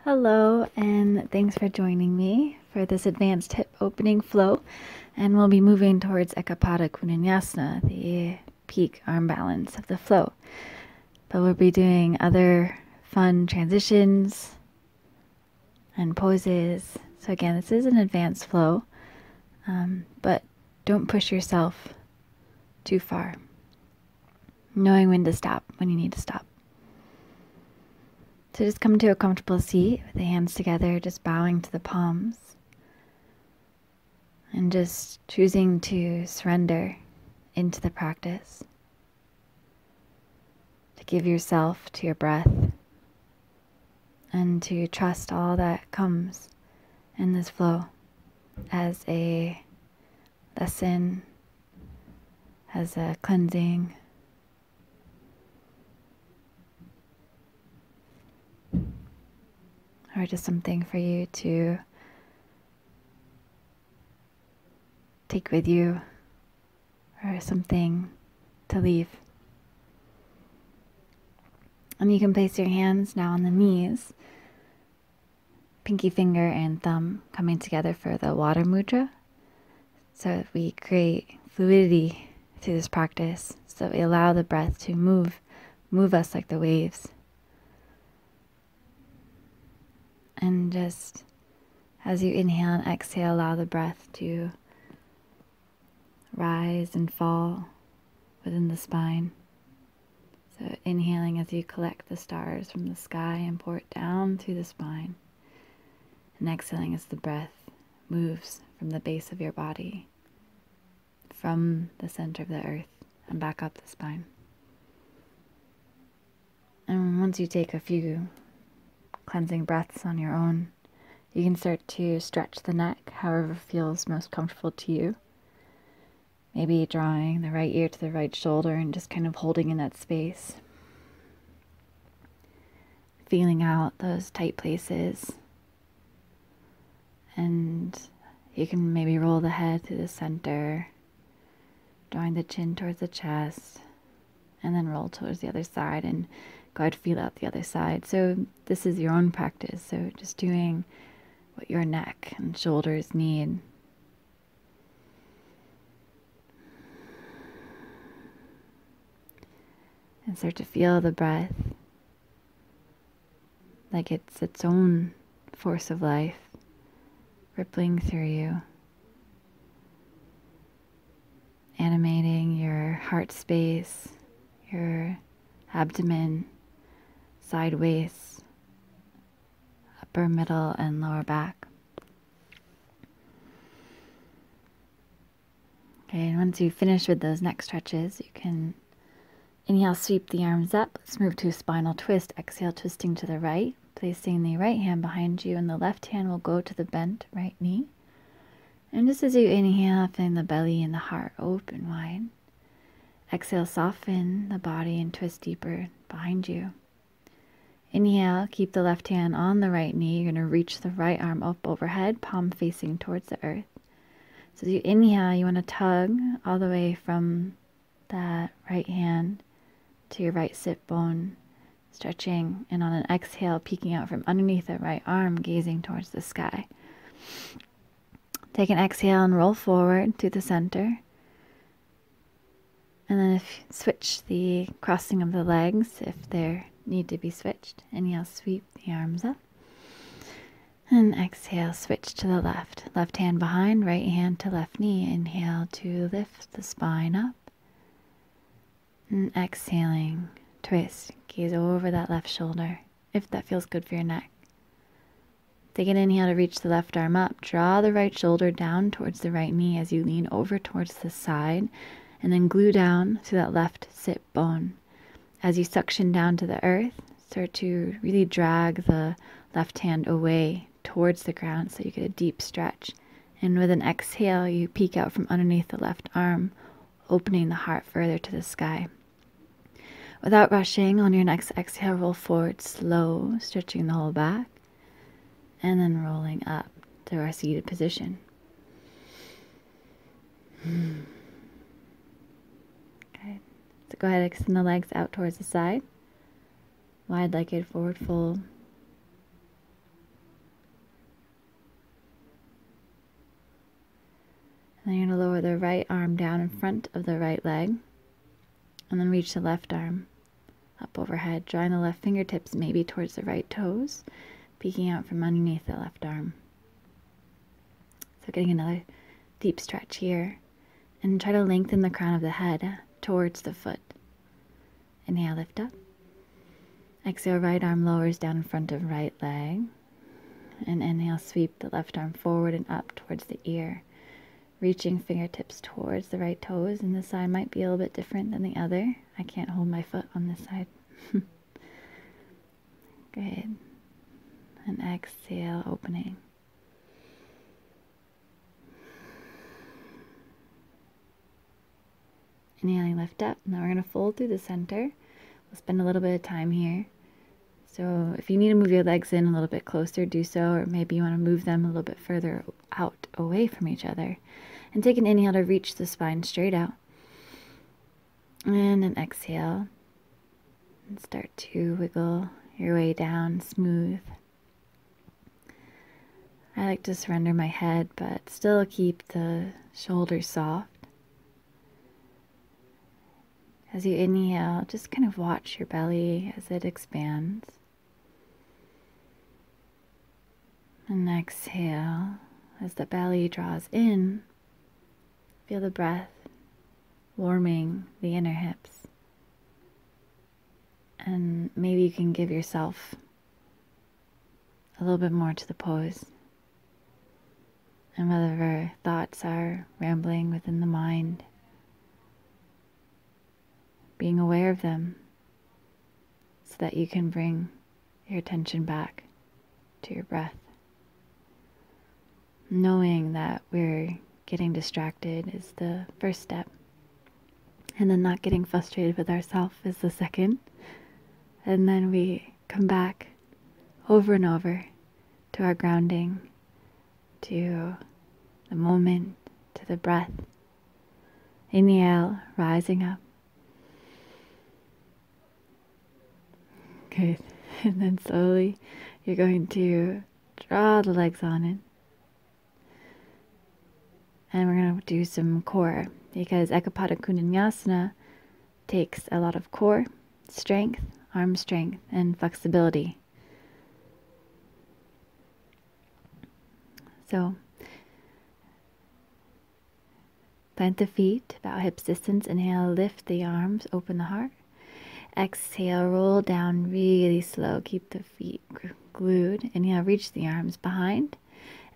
Hello, and thanks for joining me for this advanced hip opening flow. And we'll be moving towards Ekapada Koundinyasana, the peak arm balance of the flow. But we'll be doing other fun transitions and poses. So again, this is an advanced flow, but don't push yourself too far. Knowing when to stop, when you need to stop. So just come to a comfortable seat with the hands together, just bowing to the palms. And just choosing to surrender into the practice. To give yourself to your breath. And to trust all that comes in this flow as a lesson, as a cleansing, or just something for you to take with you, or something to leave. And you can place your hands now on the knees, pinky finger and thumb coming together for the water mudra. So we create fluidity through this practice, so we allow the breath to move us like the waves. And just as you inhale and exhale, allow the breath to rise and fall within the spine. So inhaling as you collect the stars from the sky and pour it down through the spine. And exhaling as the breath moves from the base of your body, from the center of the earth, and back up the spine. And once you take a few cleansing breaths on your own, you can start to stretch the neck however feels most comfortable to you. Maybe drawing the right ear to the right shoulder and just kind of holding in that space. Feeling out those tight places. And you can maybe roll the head to the center, drawing the chin towards the chest, and then roll towards the other side and go ahead and feel out the other side. So this is your own practice. So just doing what your neck and shoulders need. And start to feel the breath like it's its own force of life rippling through you, animating your heart space, your abdomen, side waist, upper, middle, and lower back. Okay, and once you finish with those neck stretches, you can inhale, sweep the arms up. Let's move to a spinal twist. Exhale, twisting to the right, placing the right hand behind you, and the left hand will go to the bent right knee. And just as you inhale, feeling the belly and the heart open wide. Exhale, soften the body and twist deeper behind you. Inhale, keep the left hand on the right knee. You're going to reach the right arm up overhead, palm facing towards the earth. So as you inhale, you want to tug all the way from that right hand to your right sit bone, stretching, and on an exhale, peeking out from underneath the right arm, gazing towards the sky. Take an exhale and roll forward to the center. And then switch the crossing of the legs if they need to be switched. Inhale, sweep the arms up. And exhale, switch to the left. Left hand behind, right hand to left knee. Inhale to lift the spine up. And exhaling, twist, gaze over that left shoulder, if that feels good for your neck. Take an inhale to reach the left arm up. Draw the right shoulder down towards the right knee as you lean over towards the side, and then glue down to that left sit bone. As you suction down to the earth, start to really drag the left hand away towards the ground so you get a deep stretch. And with an exhale, you peek out from underneath the left arm, opening the heart further to the sky. Without rushing, on your next exhale, roll forward slow, stretching the whole back, and then rolling up to our seated position. Okay, so go ahead and extend the legs out towards the side, wide-legged forward fold. Then you're going to lower the right arm down in front of the right leg. And then reach the left arm up overhead, drawing the left fingertips maybe towards the right toes, peeking out from underneath the left arm. So getting another deep stretch here. And try to lengthen the crown of the head towards the foot. Inhale, lift up. Exhale, right arm lowers down in front of right leg. And inhale, sweep the left arm forward and up towards the ear. Reaching fingertips towards the right toes, and this side might be a little bit different than the other. I can't hold my foot on this side. Good. And exhale, opening. Inhaling, lift up. Now we're going to fold through the center. We'll spend a little bit of time here. So if you need to move your legs in a little bit closer, do so, or maybe you want to move them a little bit further out, away from each other. And take an inhale to reach the spine straight out. And an exhale. And start to wiggle your way down smooth. I like to surrender my head, but still keep the shoulders soft. As you inhale, just kind of watch your belly as it expands. And exhale, as the belly draws in, feel the breath warming the inner hips. And maybe you can give yourself a little bit more to the pose. And whatever thoughts are rambling within the mind, being aware of them so that you can bring your attention back to your breath. Knowing that we're getting distracted is the first step. And then not getting frustrated with ourselves is the second. And then we come back over and over to our grounding, to the moment, to the breath. Inhale, rising up. Good. And then slowly you're going to draw the legs on in. And we're going to do some core, because Ekapada Koundinyasana takes a lot of core strength, arm strength, and flexibility. So, plant the feet about hips distance. Inhale, lift the arms, open the heart. Exhale, roll down really slow. Keep the feet glued. Inhale, reach the arms behind.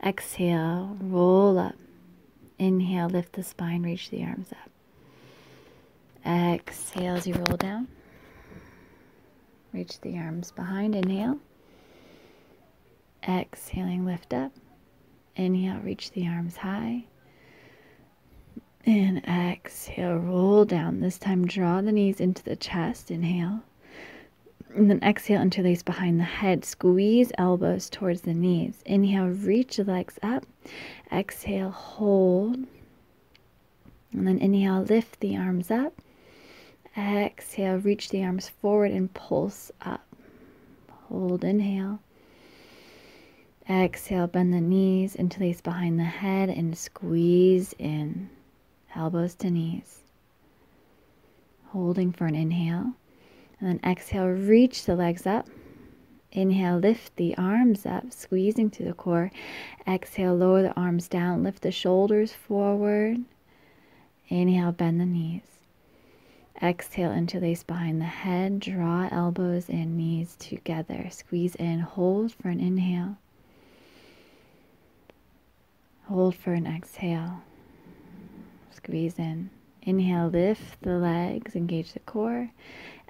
Exhale, roll up. Inhale, lift the spine, reach the arms up. Exhale as you roll down. Reach the arms behind. Inhale. Exhaling, lift up. Inhale, reach the arms high. And exhale, roll down. This time, draw the knees into the chest. Inhale. And then exhale, interlace behind the head. Squeeze elbows towards the knees. Inhale, reach the legs up. Exhale, hold. And then inhale, lift the arms up. Exhale, reach the arms forward and pulse up. Hold, inhale. Exhale, bend the knees, interlace behind the head, and squeeze in. Elbows to knees. Holding for an inhale. And then exhale, reach the legs up. Inhale, lift the arms up, squeezing through the core. Exhale, lower the arms down, lift the shoulders forward. Inhale, bend the knees. Exhale, interlace behind the head, draw elbows and knees together. Squeeze in, hold for an inhale. Hold for an exhale. Squeeze in. Inhale, lift the legs, engage the core.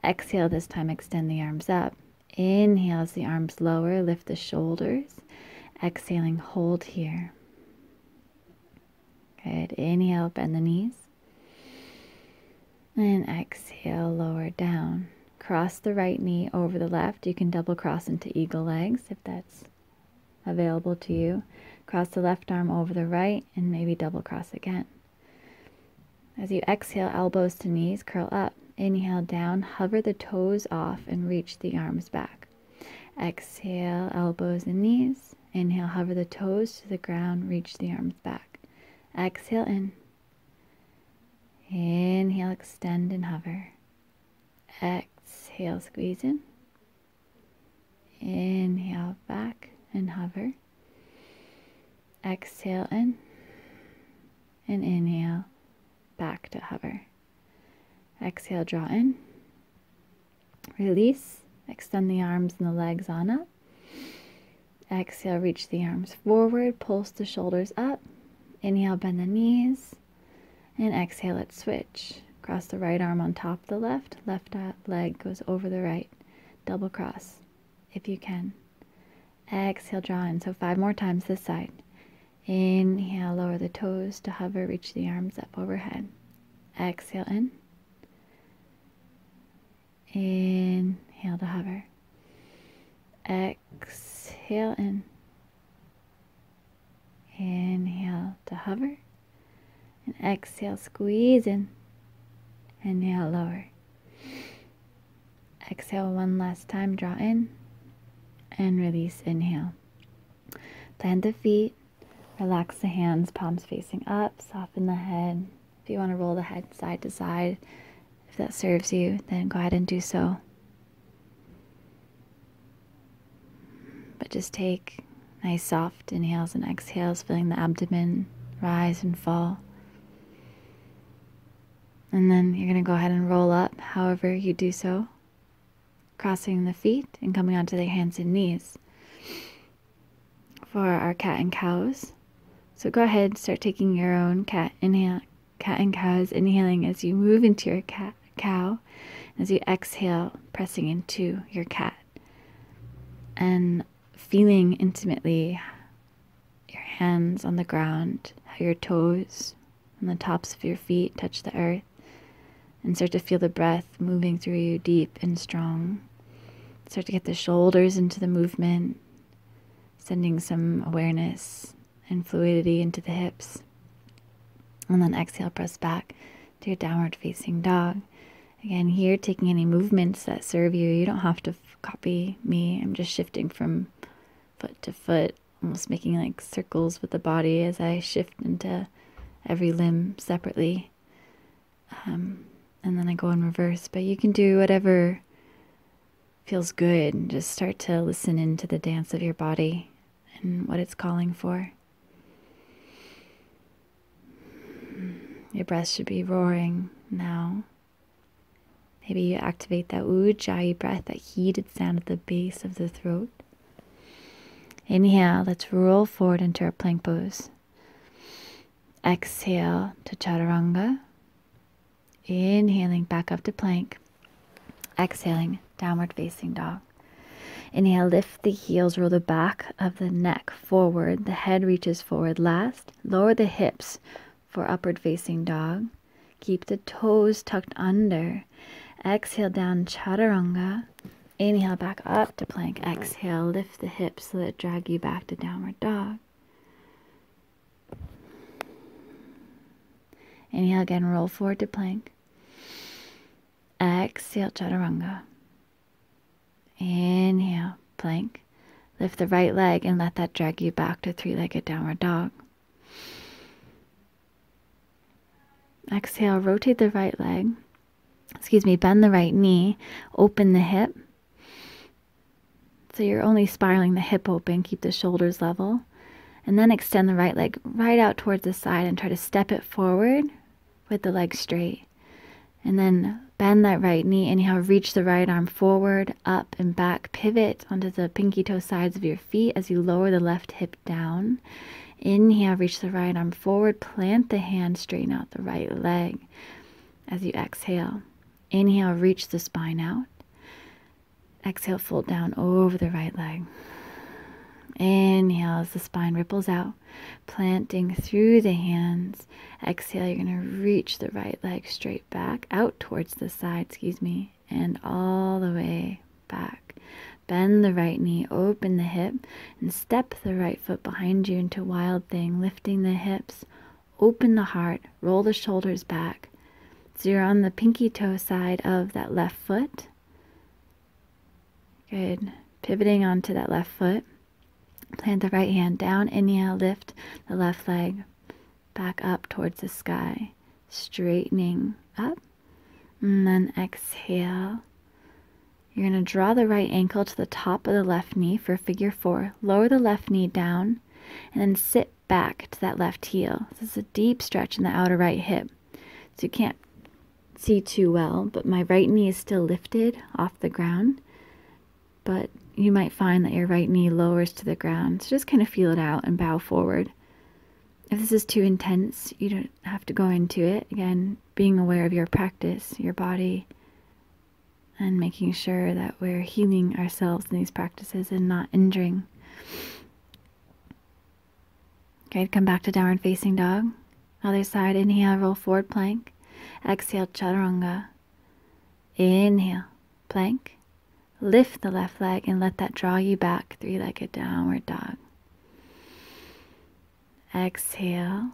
Exhale, this time extend the arms up. Inhale as the arms lower, lift the shoulders. Exhaling, hold here. Good. Inhale, bend the knees. And exhale, lower down. Cross the right knee over the left. You can double cross into eagle legs if that's available to you. Cross the left arm over the right and maybe double cross again. As you exhale, elbows to knees, curl up. Inhale, down, hover the toes off and reach the arms back. Exhale, elbows and knees. Inhale, hover the toes to the ground, reach the arms back. Exhale in. Inhale, extend and hover. Exhale, squeeze in. Inhale, back and hover. Exhale in. And inhale, back to hover. Exhale, draw in. Release. Extend the arms and the legs on up. Exhale, reach the arms forward. Pulse the shoulders up. Inhale, bend the knees. And exhale, let's switch. Cross the right arm on top of the left. Left leg goes over the right. Double cross if you can. Exhale, draw in. So 5 more times this side. Inhale, lower the toes to hover. Reach the arms up overhead. Exhale in. Inhale to hover. Exhale in. Inhale to hover. And exhale, squeeze in. Inhale, lower. Exhale one last time, draw in. And release, inhale. Plant the feet. Relax the hands, palms facing up. Soften the head. If you want to roll the head side to side, if that serves you, then go ahead and do so. But just take nice soft inhales and exhales, feeling the abdomen rise and fall. And then you're going to go ahead and roll up however you do so, crossing the feet and coming onto the hands and knees for our cat and cows. So go ahead, start taking your own cat and cows, inhaling as you move into your cow, as you exhale, pressing into your cat, and feeling intimately your hands on the ground, how your toes and the tops of your feet touch the earth, and start to feel the breath moving through you deep and strong. Start to get the shoulders into the movement, sending some awareness and fluidity into the hips. And then exhale, press back to your downward facing dog. Again, here, taking any movements that serve you. You don't have to copy me. I'm just shifting from foot to foot, almost making like circles with the body as I shift into every limb separately. And then I go in reverse. But you can do whatever feels good and just start to listen into the dance of your body and what it's calling for. Your breath should be roaring now. Maybe you activate that ujjayi breath, that heated sound at the base of the throat. Inhale, let's roll forward into our plank pose. Exhale to chaturanga. Inhaling back up to plank. Exhaling, downward facing dog. Inhale, lift the heels, roll the back of the neck forward. The head reaches forward last. Lower the hips for upward facing dog. Keep the toes tucked under. Exhale down, chaturanga. Inhale back up to plank. Exhale, lift the hips so that it drag you back to downward dog. Inhale again, roll forward to plank. Exhale, chaturanga. Inhale, plank. Lift the right leg and let that drag you back to three-legged downward dog. Exhale, rotate the right leg. Bend the right knee. Open the hip. So you're only spiraling the hip open. Keep the shoulders level. And then extend the right leg right out towards the side and try to step it forward with the leg straight. And then bend that right knee. Inhale, reach the right arm forward, up and back. Pivot onto the pinky toe sides of your feet as you lower the left hip down. Inhale, reach the right arm forward. Plant the hand, straighten out the right leg as you exhale. Inhale, reach the spine out. Exhale, fold down over the right leg. Inhale as the spine ripples out, planting through the hands. Exhale, you're going to reach the right leg straight back, out towards the side, and all the way back. Bend the right knee, open the hip, and step the right foot behind you into Wild Thing, lifting the hips, open the heart, roll the shoulders back. So you're on the pinky toe side of that left foot. Good. Pivoting onto that left foot. Plant the right hand down. Inhale, lift the left leg back up towards the sky. straightening up. And then exhale. You're going to draw the right ankle to the top of the left knee for figure 4. Lower the left knee down and then sit back to that left heel. This is a deep stretch in the outer right hip. So you can't see too well, but my right knee is still lifted off the ground. But you might find that your right knee lowers to the ground. So just kind of feel it out and bow forward. If this is too intense, you don't have to go into it. Again, being aware of your practice, your body, and making sure that we're healing ourselves in these practices and not injuring. Okay, come back to downward facing dog. Other side, inhale, roll forward plank. Exhale, chaturanga. Inhale, plank. Lift the left leg and let that draw you back, three-legged downward dog. Exhale,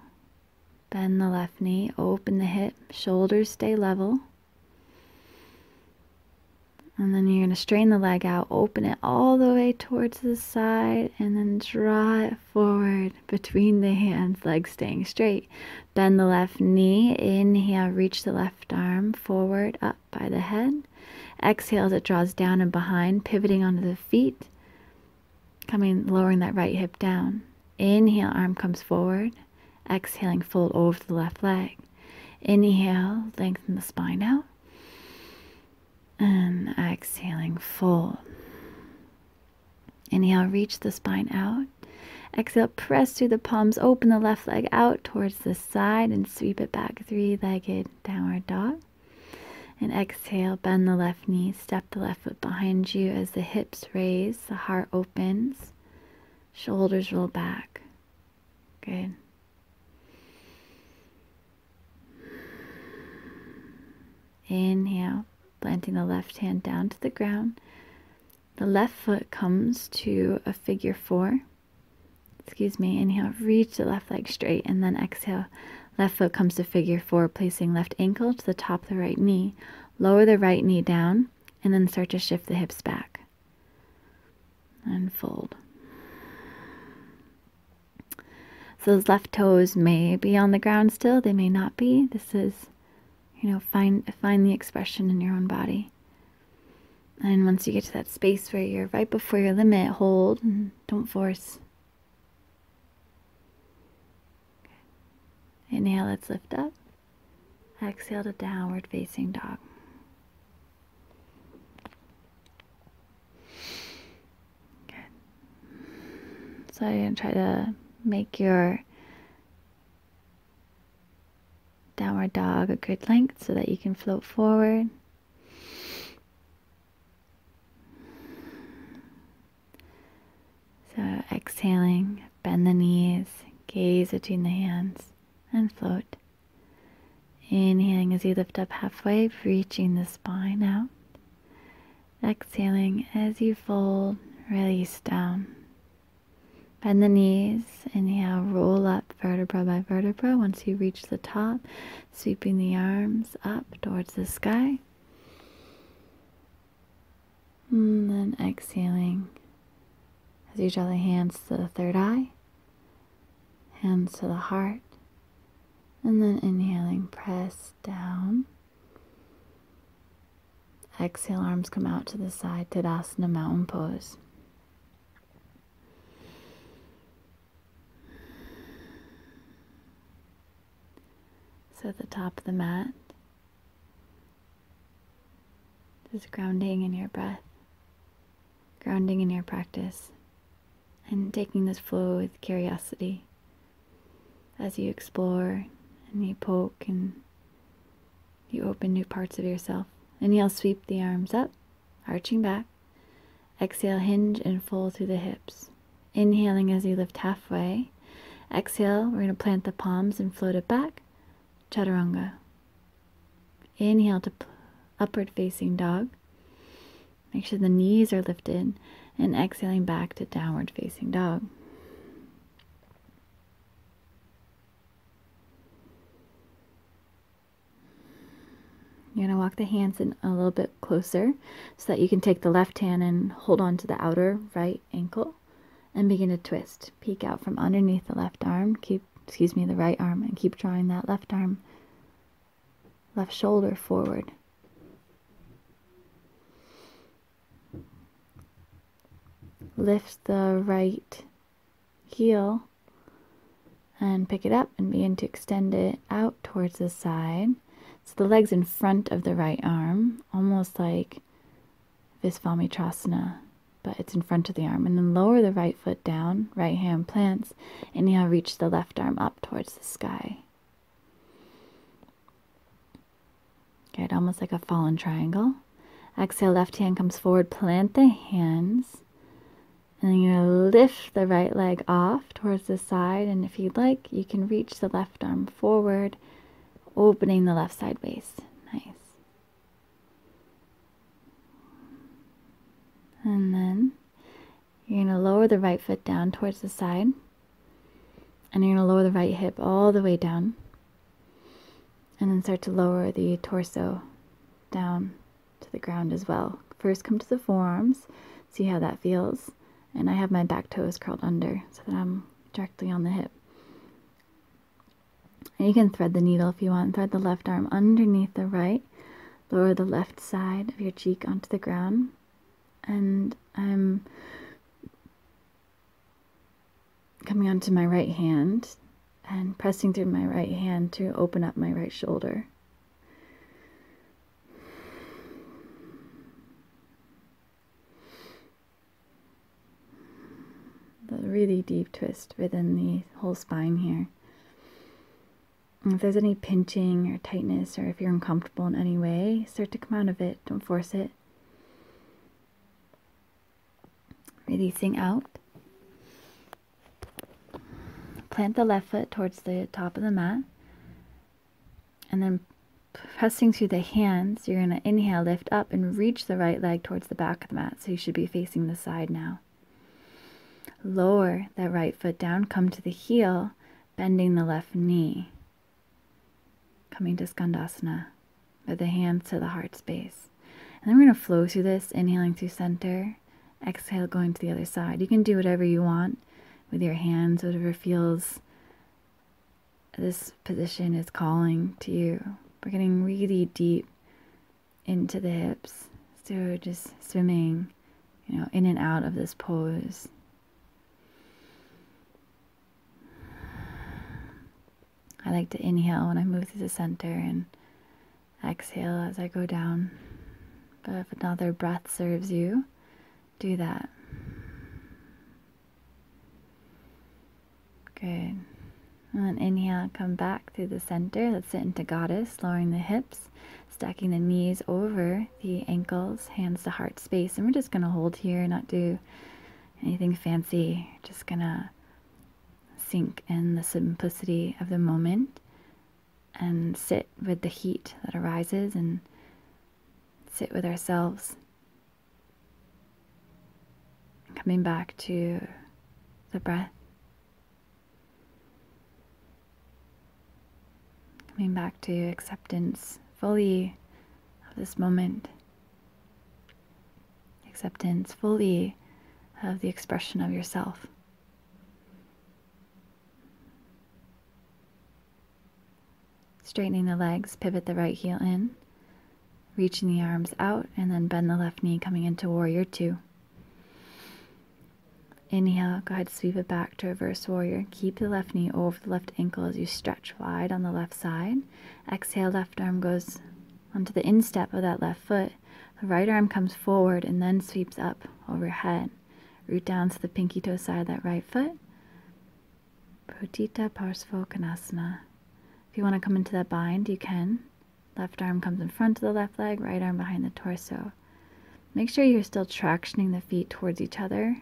bend the left knee, open the hip, shoulders stay level. And then you're going to strain the leg out, open it all the way towards the side, and then draw it forward between the hands, legs staying straight. Bend the left knee, inhale, reach the left arm forward, up by the head. Exhale as it draws down and behind, pivoting onto the feet, lowering that right hip down. Inhale, arm comes forward. Exhaling, fold over the left leg. Inhale, lengthen the spine out. And exhaling, fold. Inhale, reach the spine out. Exhale, press through the palms, open the left leg out towards the side and sweep it back, three-legged downward dog. And exhale, bend the left knee, step the left foot behind you as the hips raise, the heart opens, shoulders roll back. Good. Inhale, planting the left hand down to the ground. The left foot comes to a figure 4. Inhale, reach the left leg straight, and then exhale. Left foot comes to figure 4, placing left ankle to the top of the right knee. Lower the right knee down, and then start to shift the hips back. And fold. So those left toes may be on the ground still, they may not be. This is, find the expression in your own body. And once you get to that space where you're right before your limit, hold and don't force. Okay. Inhale, let's lift up. Exhale to downward facing dog. Good. So you're going to try to make your downward dog a good length so that you can float forward. So exhaling, bend the knees, gaze between the hands, and float. Inhaling as you lift up halfway, reaching the spine out. Exhaling as you fold, release down. Bend the knees, inhale, roll up vertebra by vertebra. Once you reach the top, sweeping the arms up towards the sky. And then exhaling as you draw the hands to the third eye, hands to the heart, and then inhaling, press down. Exhale, arms come out to the side, Tadasana, mountain pose. So at the top of the mat, just grounding in your breath, grounding in your practice, and taking this flow with curiosity as you explore and you poke and you open new parts of yourself. Inhale, sweep the arms up, arching back. Exhale, hinge and fold through the hips. Inhaling as you lift halfway. Exhale, we're going to plant the palms and float it back. Chaturanga. Inhale to upward facing dog. Make sure the knees are lifted, and exhaling back to downward facing dog. You're going to walk the hands in a little bit closer so that you can take the left hand and hold on to the outer right ankle and begin to twist. Peek out from underneath the left arm, the right arm, and keep drawing that left arm left shoulder forward. Lift the right heel and pick it up and begin to extend it out towards the side. So the leg's in front of the right arm, almost like visvamitrasana, but it's in front of the arm. And then lower the right foot down, right hand plants. Inhale, reach the left arm up towards the sky. Good, almost like a fallen triangle. Exhale, left hand comes forward, plant the hands. And then you're going to lift the right leg off towards the side. And if you'd like, you can reach the left arm forward, opening the left side base. Nice. And then you're going to lower the right foot down towards the side. And you're going to lower the right hip all the way down. And then start to lower the torso down to the ground as well. First, come to the forearms. See how that feels. And I have my back toes curled under so that I'm directly on the hip. And you can thread the needle if you want. Thread the left arm underneath the right. Lower the left side of your cheek onto the ground. And I'm coming onto my right hand and pressing through my right hand to open up my right shoulder. The really deep twist within the whole spine here. And if there's any pinching or tightness, or if you're uncomfortable in any way, start to come out of it. Don't force it. Releasing out. Plant the left foot towards the top of the mat. And then pressing through the hands, you're going to inhale, lift up, and reach the right leg towards the back of the mat. So you should be facing the side now. Lower that right foot down, come to the heel, bending the left knee. Coming to Koundinyasana with the hands to the heart space. And then we're going to flow through this, inhaling through center, exhale going to the other side. You can do whatever you want with your hands, whatever feels this position is calling to you. We're getting really deep into the hips. So we're just swimming, in and out of this pose. I like to inhale when I move through the center and exhale as I go down. But if another breath serves you, do that. Good. And then inhale, come back through the center. Let's sit into goddess, lowering the hips, stacking the knees over the ankles, hands to heart space. And we're just going to hold here, not do anything fancy. Just going to sink in the simplicity of the moment and sit with the heat that arises and sit with ourselves. Coming back to the breath. Coming back to acceptance fully of this moment. Acceptance fully of the expression of yourself. Straightening the legs, pivot the right heel in, reaching the arms out, and then bend the left knee coming into warrior two. Inhale, go ahead, sweep it back to reverse warrior. Keep the left knee over the left ankle as you stretch wide on the left side. Exhale, left arm goes onto the instep of that left foot. The right arm comes forward and then sweeps up overhead. Root down to the pinky toe side of that right foot. Pratita Parsva Konasana. If you want to come into that bind, you can. Left arm comes in front of the left leg, right arm behind the torso. Make sure you're still tractioning the feet towards each other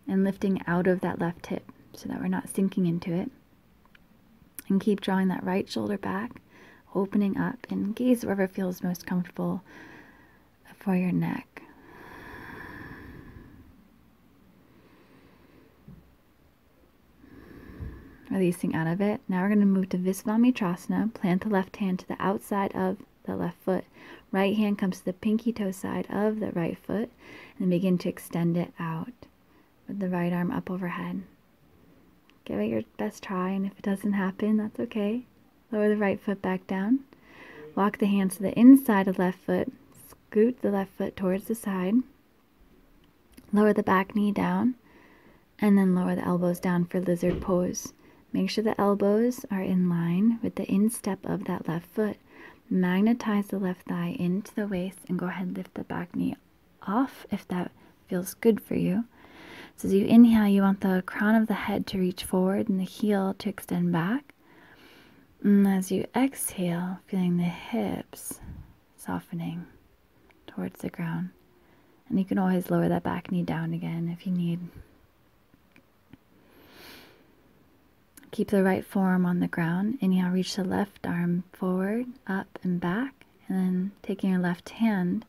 and lifting out of that left hip so that we're not sinking into it. And keep drawing that right shoulder back, opening up, and gaze wherever feels most comfortable for your neck. Releasing out of it. Now we're going to move to visvamitrasana. Plant the left hand to the outside of the left foot. Right hand comes to the pinky toe side of the right foot. And begin to extend it out with the right arm up overhead. Give it your best try, and if it doesn't happen, that's okay. Lower the right foot back down. Walk the hands to the inside of the left foot. Scoot the left foot towards the side. Lower the back knee down. And then lower the elbows down for lizard pose. Make sure the elbows are in line with the instep of that left foot. Magnetize the left thigh into the waist and go ahead and lift the back knee off if that feels good for you. So as you inhale, you want the crown of the head to reach forward and the heel to extend back. And as you exhale, feeling the hips softening towards the ground. And you can always lower that back knee down again if you need. Keep the right forearm on the ground. Inhale, reach the left arm forward, up and back. And then taking your left hand,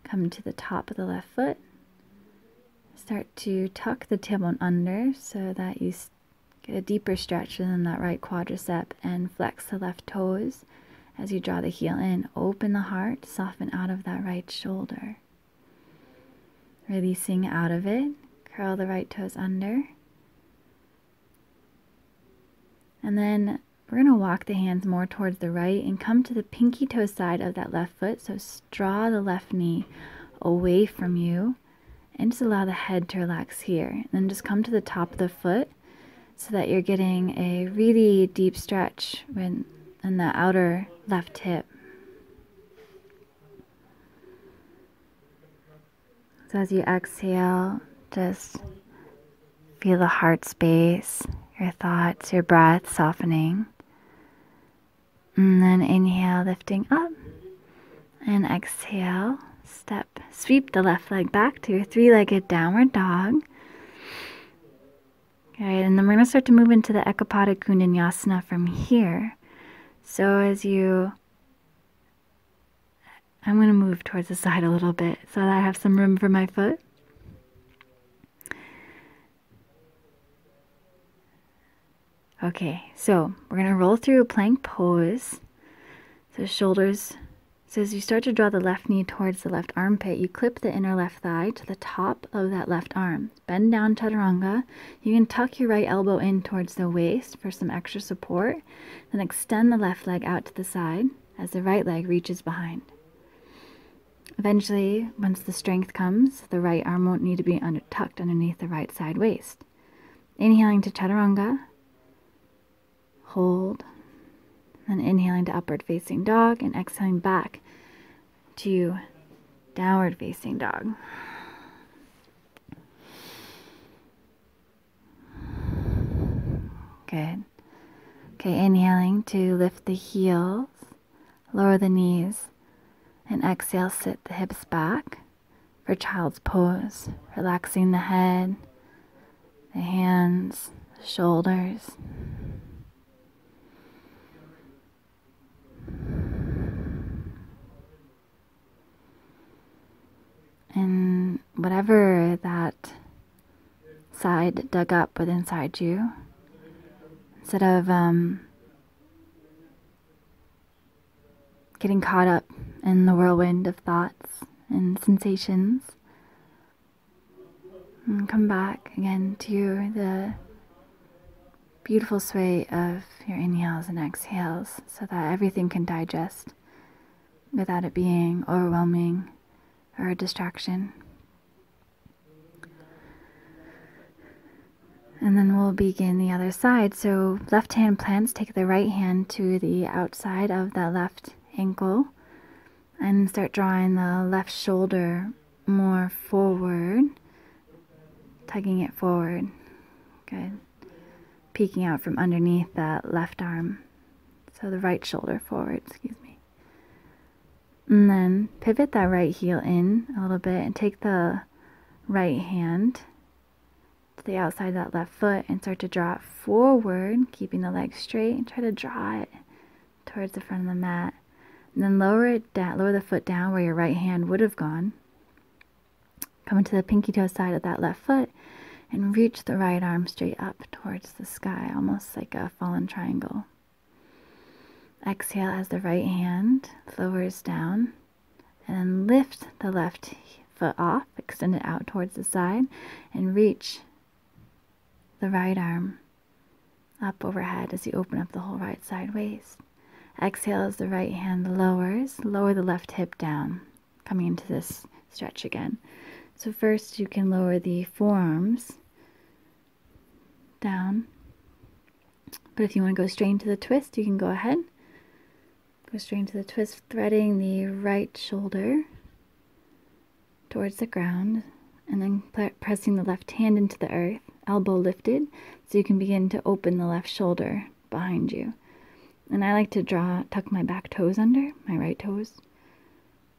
come to the top of the left foot. Start to tuck the tailbone under so that you get a deeper stretch within that right quadricep, and flex the left toes as you draw the heel in. Open the heart, soften out of that right shoulder. Releasing out of it, curl the right toes under. And then we're going to walk the hands more towards the right and come to the pinky toe side of that left foot. So draw the left knee away from you and just allow the head to relax here. And then just come to the top of the foot so that you're getting a really deep stretch in the outer left hip. So as you exhale, just feel the heart space, your thoughts, your breath softening. And then inhale, lifting up. And exhale, sweep the left leg back to your three-legged downward dog. Okay, and then we're going to start to move into the Ekapada Koundinyasana from here. So I'm going to move towards the side a little bit so that I have some room for my foot. Okay, so we're going to roll through a plank pose. So shoulders. So as you start to draw the left knee towards the left armpit, you clip the inner left thigh to the top of that left arm. Bend down, chaturanga. You can tuck your right elbow in towards the waist for some extra support. Then extend the left leg out to the side as the right leg reaches behind. Eventually, once the strength comes, the right arm won't need to be tucked underneath the right side waist. Inhaling to chaturanga. Hold. Then inhaling to upward facing dog and exhaling back to downward facing dog. Good. Okay, inhaling to lift the heels, lower the knees, and exhale, sit the hips back for child's pose, relaxing the head, the hands, the shoulders. And whatever that side dug up with inside you, instead of getting caught up in the whirlwind of thoughts and sensations, and come back again to the beautiful sway of your inhales and exhales so that everything can digest without it being overwhelming or a distraction. And then we'll begin the other side. So left hand plants, take the right hand to the outside of that left ankle and start drawing the left shoulder more forward, tugging it forward. Good. Peeking out from underneath that left arm. So the right shoulder forward, excuse me. And then pivot that right heel in a little bit and take the right hand to the outside of that left foot and start to draw it forward, keeping the leg straight, and try to draw it towards the front of the mat. And then lower it down, lower the foot down where your right hand would have gone. Come into the pinky toe side of that left foot and reach the right arm straight up towards the sky, almost like a fallen triangle. Exhale as the right hand lowers down, and then lift the left foot off, extend it out towards the side, and reach the right arm up overhead as you open up the whole right side waist. Exhale as the right hand lowers. Lower the left hip down, coming into this stretch again. So first you can lower the forearms down. But if you want to go straight into the twist, you can go ahead. Go straight into the twist, threading the right shoulder towards the ground, and then pressing the left hand into the earth, elbow lifted, so you can begin to open the left shoulder behind you. And I like to tuck my back toes under, my right toes.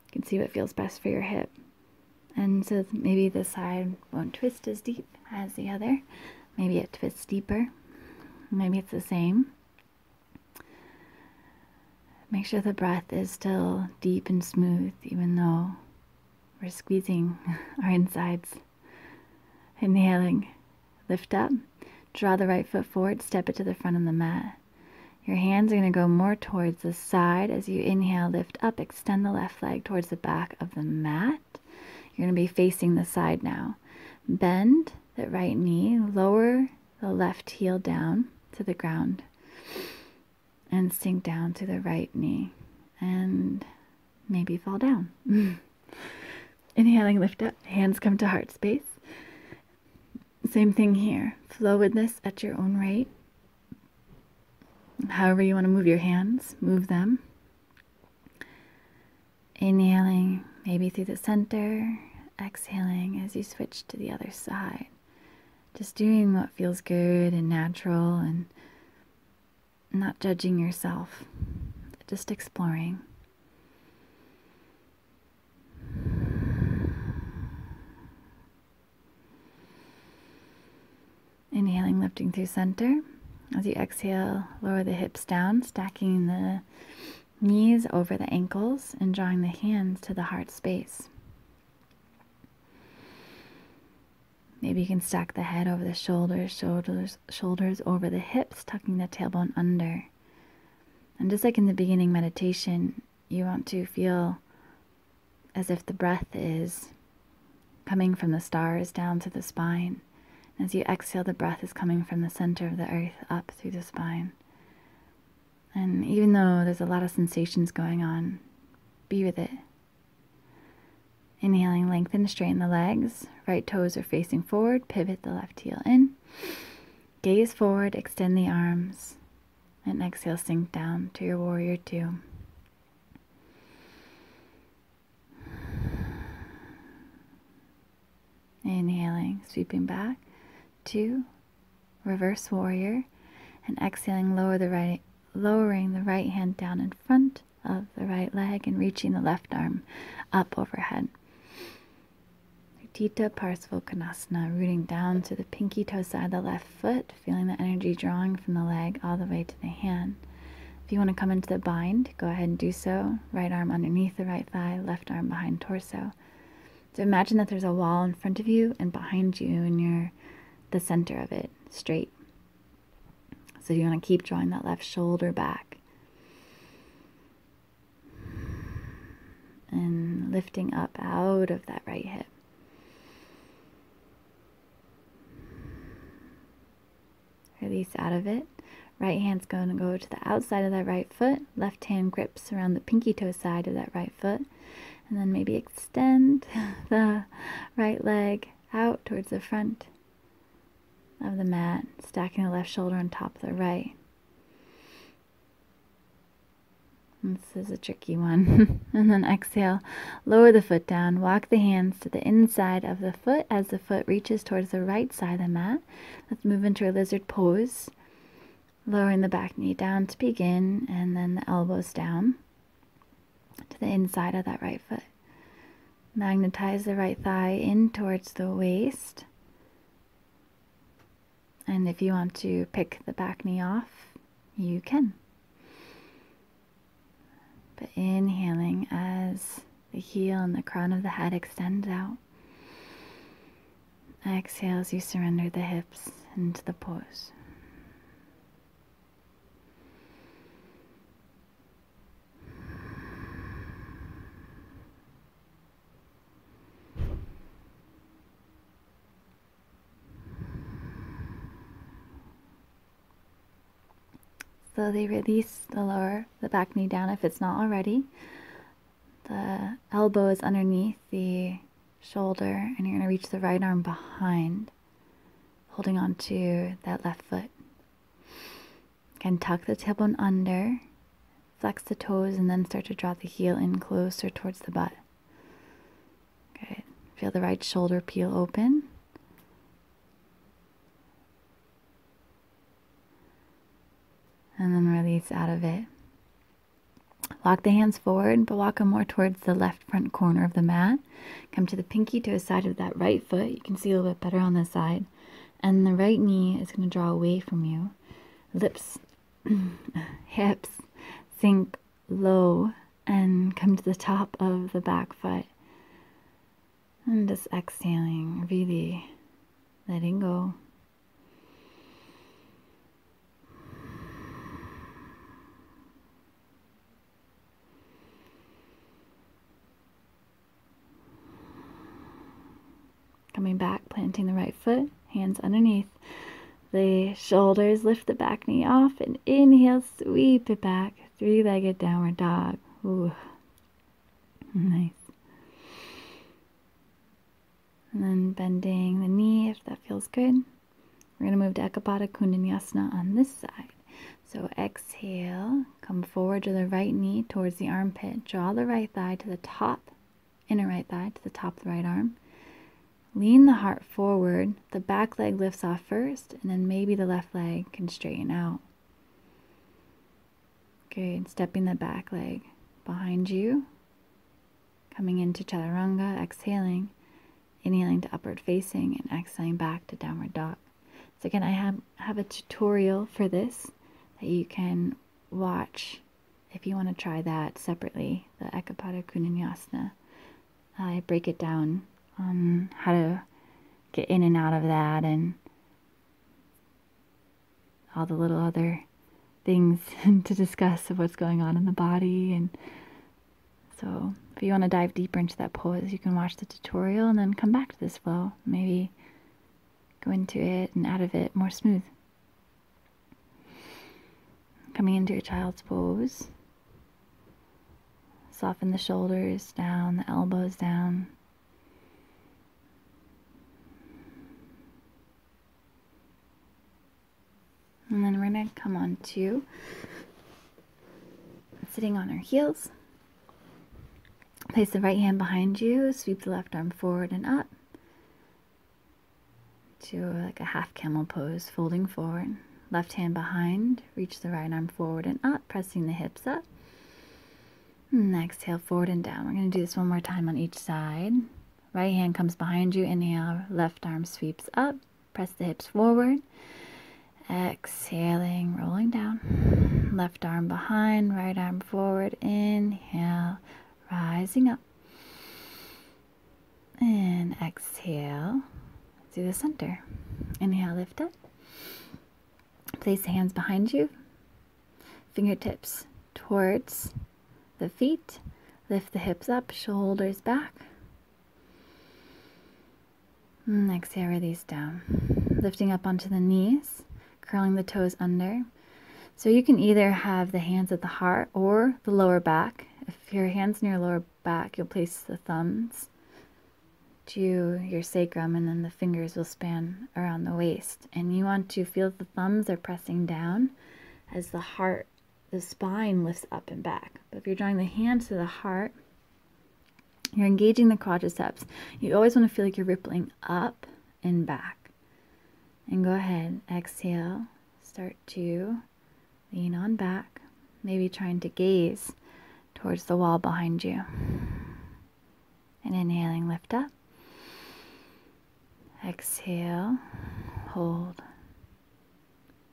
You can see what feels best for your hip. And so maybe this side won't twist as deep as the other. Maybe it twists deeper. Maybe it's the same. Make sure the breath is still deep and smooth, even though we're squeezing our insides. Inhaling, lift up, draw the right foot forward, step it to the front of the mat. Your hands are going to go more towards the side as you inhale, lift up, extend the left leg towards the back of the mat. You're going to be facing the side now. Bend the right knee, lower the left heel down to the ground, and sink down to the right knee, and maybe fall down. Inhaling, lift up, hands come to heart space. Same thing here. Flow with this at your own rate. However you want to move your hands, move them. Inhaling, maybe through the center. Exhaling as you switch to the other side. Just doing what feels good and natural and not judging yourself. Just exploring. Inhaling, lifting through center. As you exhale, lower the hips down, stacking the knees over the ankles and drawing the hands to the heart space. Maybe you can stack the head over the shoulders over the hips, tucking the tailbone under. And just like in the beginning meditation, you want to feel as if the breath is coming from the stars down to the spine. As you exhale, the breath is coming from the center of the earth up through the spine. And even though there's a lot of sensations going on, be with it. Inhaling, lengthen, straighten the legs. Right toes are facing forward. Pivot the left heel in. Gaze forward, extend the arms. And exhale, sink down to your warrior two. Inhaling, sweeping back. 2, reverse warrior, and exhaling, lowering the right hand down in front of the right leg and reaching the left arm up overhead. Utthita Parsvakonasana, rooting down to the pinky toe side of the left foot, feeling the energy drawing from the leg all the way to the hand. If you want to come into the bind, go ahead and do so. Right arm underneath the right thigh, left arm behind torso. So imagine that there's a wall in front of you and behind you, and you're the center of it, straight. So you want to keep drawing that left shoulder back. And lifting up out of that right hip. Release out of it. Right hand's going to go to the outside of that right foot. Left hand grips around the pinky toe side of that right foot. And then maybe extend the right leg out towards the front of the mat, stacking the left shoulder on top of the right. This is a tricky one. And then exhale, lower the foot down, walk the hands to the inside of the foot as the foot reaches towards the right side of the mat. Let's move into a lizard pose, lowering the back knee down to begin, and then the elbows down to the inside of that right foot. Magnetize the right thigh in towards the waist. And if you want to pick the back knee off, you can. But inhaling as the heel and the crown of the head extends out. Exhale as you surrender the hips into the pose. slowly release the back knee down if it's not already. The elbow is underneath the shoulder, and you're going to reach the right arm behind, holding on to that left foot. Again, tuck the tailbone under, flex the toes, and then start to draw the heel in closer towards the butt. Good. Feel the right shoulder peel open. And then release out of it. Lock the hands forward, but walk them more towards the left front corner of the mat. Come to the pinky toe side of that right foot. You can see a little bit better on this side. And the right knee is going to draw away from you. Lips, hips sink low and come to the top of the back foot. And just exhaling, really letting go. Coming back, planting the right foot, hands underneath the shoulders, lift the back knee off, and inhale, sweep it back, three-legged downward dog. Ooh, nice. And then bending the knee if that feels good. We're going to move to Koundinyasana on this side. So exhale, come forward to the right knee towards the armpit. Draw the right thigh to the top, inner right thigh to the top of the right arm. Lean the heart forward. The back leg lifts off first, and then maybe the left leg can straighten out. Good. Stepping the back leg behind you. Coming into chaturanga, exhaling. Inhaling to upward facing, and exhaling back to downward dog. So again, I have a tutorial for this that you can watch if you want to try that separately, the Koundinyasana. I break it down on how to get in and out of that and all the little other things to discuss of what's going on in the body. And so if you want to dive deeper into that pose, you can watch the tutorial and then come back to this flow. Maybe go into it and out of it more smooth. Coming into your child's pose. Soften the shoulders down, the elbows down. And then we're going to come on to sitting on our heels. Place the right hand behind you, sweep the left arm forward and up to like a half camel pose, folding forward. Left hand behind, reach the right arm forward and up, pressing the hips up. And exhale, forward and down. We're going to do this one more time on each side. Right hand comes behind you, inhale, left arm sweeps up, press the hips forward. Exhaling, rolling down. Left arm behind, right arm forward. Inhale, rising up. And exhale to the center. Inhale, lift up. Place the hands behind you. Fingertips towards the feet. Lift the hips up, shoulders back. And exhale, release down. Lifting up onto the knees. Curling the toes under. So you can either have the hands at the heart or the lower back. If your hand's near lower back, you'll place the thumbs to your sacrum, and then the fingers will span around the waist. And you want to feel the thumbs are pressing down as the heart, the spine lifts up and back. But if you're drawing the hands to the heart, you're engaging the quadriceps. You always want to feel like you're rippling up and back. And go ahead, exhale, start to lean on back, maybe trying to gaze towards the wall behind you. And inhaling, lift up. Exhale, hold.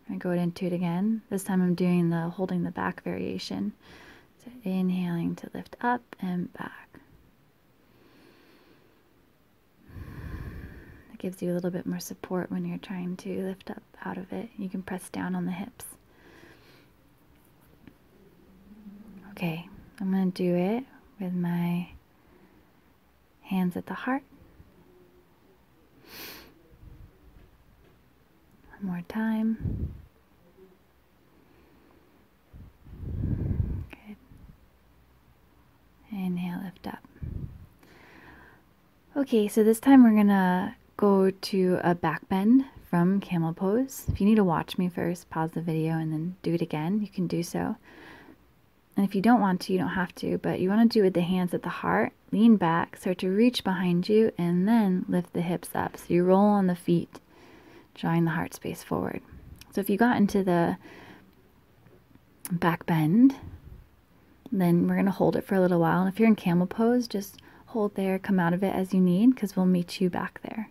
And go into it again. This time I'm doing the holding the back variation. So inhaling to lift up and back. Gives you a little bit more support when you're trying to lift up out of it. You can press down on the hips. Okay, I'm going to do it with my hands at the heart. One more time. Okay, so this time we're gonna go to a back bend from camel pose. If you need to watch me first, pause the video and then do it again, you can do so. And if you don't want to, you don't have to, but you want to do it with the hands at the heart, lean back, start to reach behind you, and then lift the hips up. So you roll on the feet, drawing the heart space forward. So if you got into the back bend, then we're going to hold it for a little while. And if you're in camel pose, just hold there, come out of it as you need, because we'll meet you back there.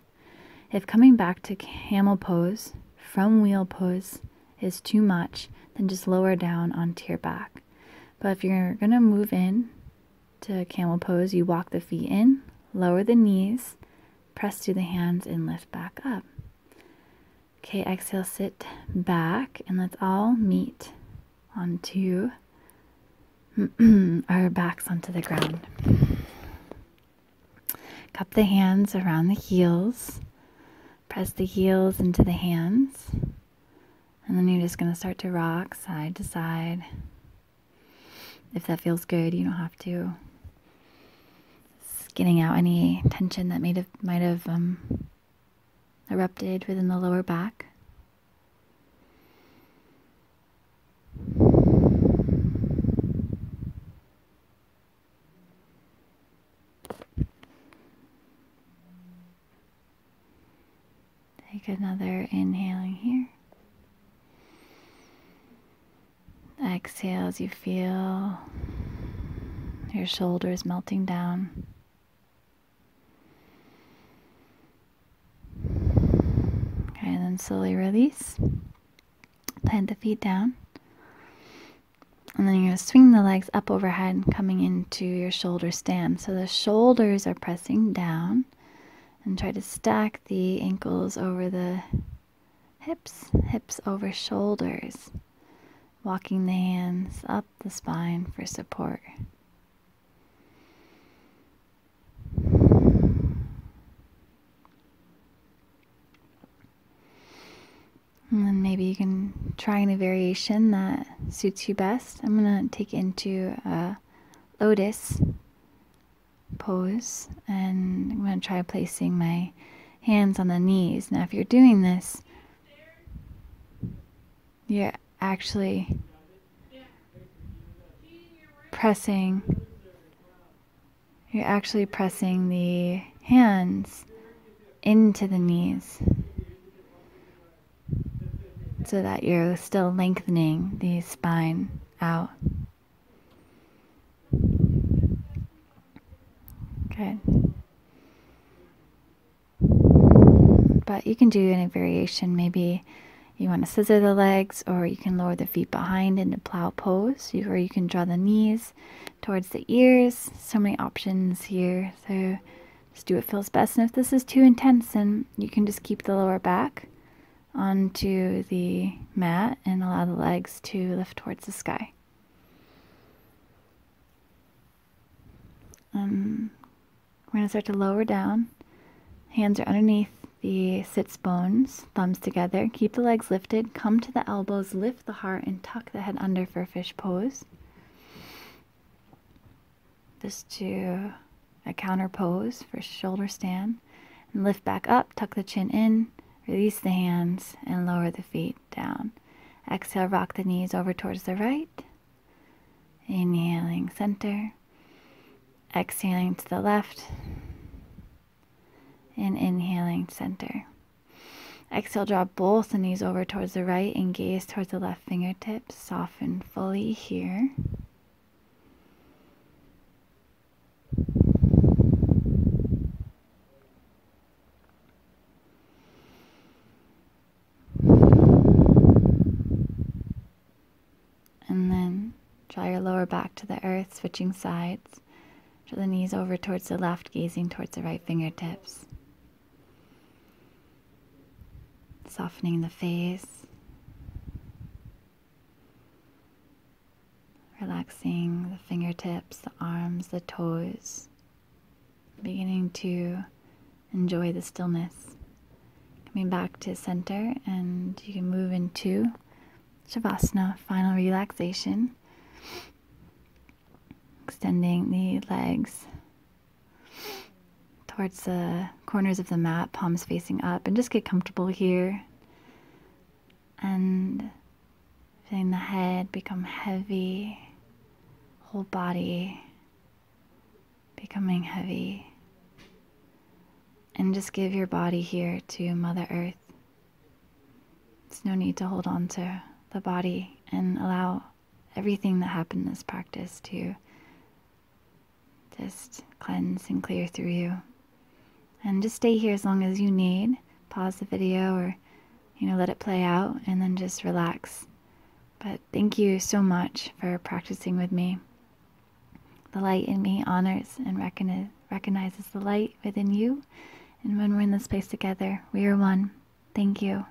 If coming back to camel pose from wheel pose is too much, then just lower down onto your back. But if you're going to move in to camel pose, you walk the feet in, lower the knees, press through the hands, and lift back up. Okay, exhale, sit back, and let's all meet onto our backs onto the ground. Cup the hands around the heels, press the heels into the hands, and then you're just going to start to rock side to side. If that feels good, you don't have to. Just getting out any tension that might have erupted within the lower back. Take another inhaling here. Exhale as you feel your shoulders melting down. Okay, and then slowly release. Plant the feet down. And then you're going to swing the legs up overhead, coming into your shoulder stand. So the shoulders are pressing down. And try to stack the ankles over the hips, hips over shoulders. Walking the hands up the spine for support. And then maybe you can try any variation that suits you best. I'm going to take into a lotus pose, and I'm going to try placing my hands on the knees. Now if you're doing this, you're actually pressing the hands into the knees so that you're still lengthening the spine out. Good. But you can do any variation. Maybe you want to scissor the legs, or you can lower the feet behind into plow pose, or you can draw the knees towards the ears. So many options here. So just do what feels best. And if this is too intense, then you can just keep the lower back onto the mat and allow the legs to lift towards the sky. We're going to start to lower down. Hands are underneath the sits bones, thumbs together. Keep the legs lifted. Come to the elbows, lift the heart, and tuck the head under for fish pose. Just to a counter pose for shoulder stand. And lift back up, tuck the chin in, release the hands, and lower the feet down. Exhale, rock the knees over towards the right. Inhaling center. Exhaling to the left. And inhaling center. Exhale, draw both the knees over towards the right and gaze towards the left fingertips. Soften fully here. And then draw your lower back to the earth, switching sides. Draw the knees over towards the left, gazing towards the right fingertips. Softening the face. Relaxing the fingertips, the arms, the toes. Beginning to enjoy the stillness. Coming back to center, and you can move into shavasana, final relaxation. Extending the legs towards the corners of the mat, palms facing up, and just get comfortable here. And feeling the head become heavy, whole body becoming heavy. And just give your body here to Mother Earth. There's no need to hold on to the body, and allow everything that happened in this practice to just cleanse and clear through you. And just stay here as long as you need. Pause the video or, let it play out, and then just relax. But thank you so much for practicing with me. The light in me honors and recognizes the light within you. And when we're in this place together, we are one. Thank you.